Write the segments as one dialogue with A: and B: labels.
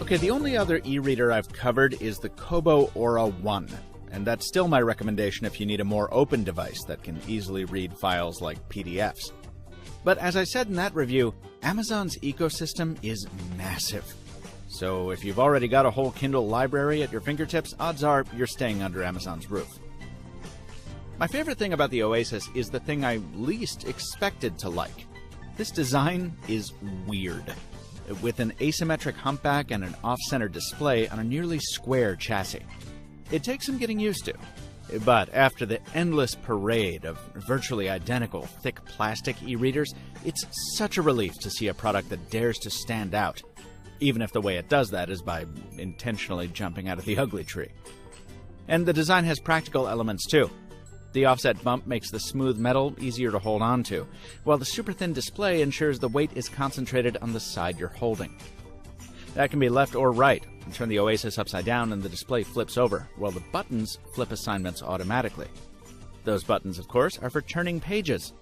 A: Okay, the only other e-reader I've covered is the Kobo Aura 1, and that's still my recommendation if you need a more open device that can easily read files like PDFs. But as I said in that review, Amazon's ecosystem is massive. So if you've already got a whole Kindle library at your fingertips, odds are you're staying under Amazon's roof. My favorite thing about the Oasis is the thing I least expected to like. This design is weird, with an asymmetric humpback and an off-center display on a nearly square chassis. It takes some getting used to, but after the endless parade of virtually identical thick plastic e-readers, it's such a relief to see a product that dares to stand out, even if the way it does that is by intentionally jumping out of the ugly tree. And the design has practical elements too. The offset bump makes the smooth metal easier to hold on to, while the super thin display ensures the weight is concentrated on the side you're holding. That can be left or right. You turn the Oasis upside down and the display flips over, while the buttons flip assignments automatically. Those buttons, of course, are for turning pages.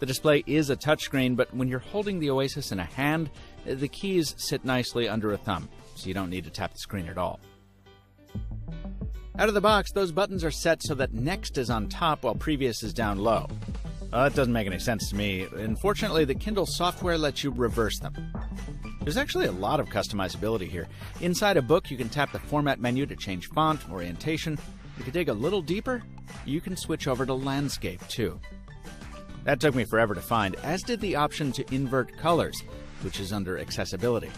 A: The display is a touchscreen, but when you're holding the Oasis in a hand, the keys sit nicely under a thumb, so you don't need to tap the screen at all. Out of the box, those buttons are set so that Next is on top while Previous is down low. That doesn't make any sense to me. Unfortunately, the Kindle software lets you reverse them. There's actually a lot of customizability here. Inside a book, you can tap the Format menu to change font, orientation. If you dig a little deeper, you can switch over to Landscape, too. That took me forever to find, as did the option to invert colors, which is under Accessibility.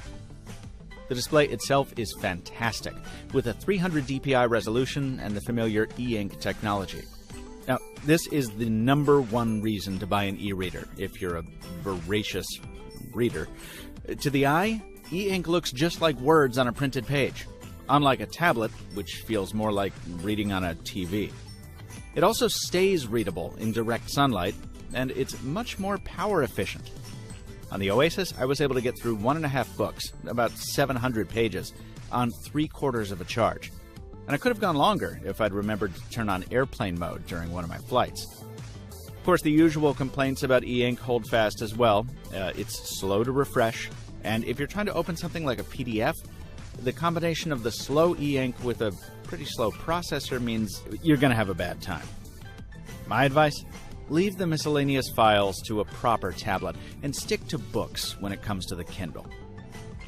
A: The display itself is fantastic, with a 300 dpi resolution and the familiar e-ink technology. Now, this is the #1 reason to buy an e-reader, if you're a voracious reader. To the eye, e-ink looks just like words on a printed page, unlike a tablet, which feels more like reading on a TV. It also stays readable in direct sunlight, and it's much more power efficient. On the Oasis, I was able to get through 1.5 books, about 700 pages, on 3/4 of a charge. And I could have gone longer if I'd remembered to turn on airplane mode during one of my flights. Of course, the usual complaints about e-ink hold fast as well. It's slow to refresh, and if you're trying to open something like a PDF, the combination of the slow e-ink with a pretty slow processor means you're going to have a bad time. My advice? Leave the miscellaneous files to a proper tablet and stick to books when it comes to the Kindle.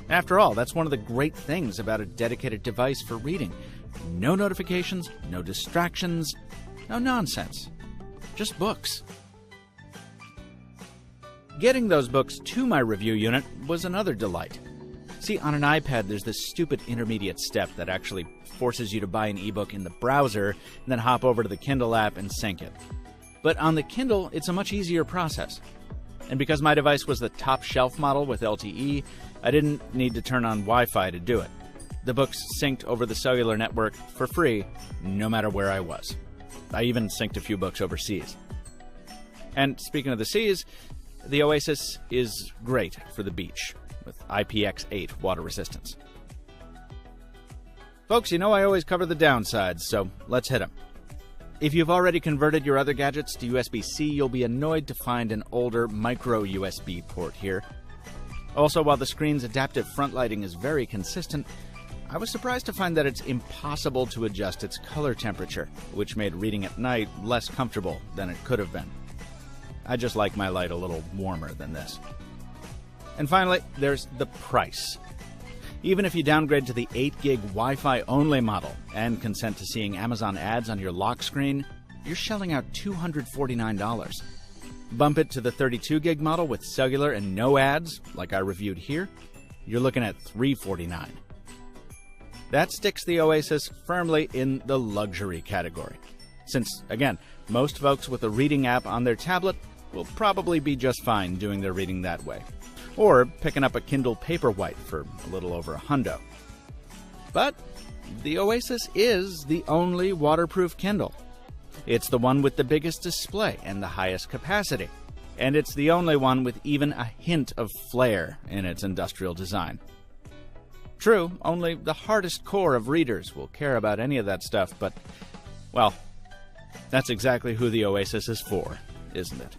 A: After all, that's one of the great things about a dedicated device for reading. No notifications, no distractions, no nonsense. Just books. Getting those books to my review unit was another delight. See, on an iPad, there's this stupid intermediate step that actually forces you to buy an ebook in the browser and then hop over to the Kindle app and sync it. But on the Kindle, it's a much easier process. And because my device was the top shelf model with LTE, I didn't need to turn on Wi-Fi to do it. The books synced over the cellular network for free, no matter where I was. I even synced a few books overseas. And speaking of the seas, the Oasis is great for the beach, with IPX8 water resistance. Folks, you know I always cover the downsides, so let's hit them. If you've already converted your other gadgets to USB-C, you'll be annoyed to find an older micro USB port here. Also, while the screen's adaptive front lighting is very consistent, I was surprised to find that it's impossible to adjust its color temperature, which made reading at night less comfortable than it could have been. I just like my light a little warmer than this. And finally, there's the price. Even if you downgrade to the 8GB Wi-Fi only model and consent to seeing Amazon ads on your lock screen, you're shelling out $249. Bump it to the 32GB model with cellular and no ads, like I reviewed here, you're looking at $349. That sticks the Oasis firmly in the luxury category. Since, again, most folks with a reading app on their tablet will probably be just fine doing their reading that way. Or picking up a Kindle Paperwhite for a little over $100. But the Oasis is the only waterproof Kindle. It's the one with the biggest display and the highest capacity. And it's the only one with even a hint of flair in its industrial design. True, only the hardest core of readers will care about any of that stuff, but, well, that's exactly who the Oasis is for, isn't it?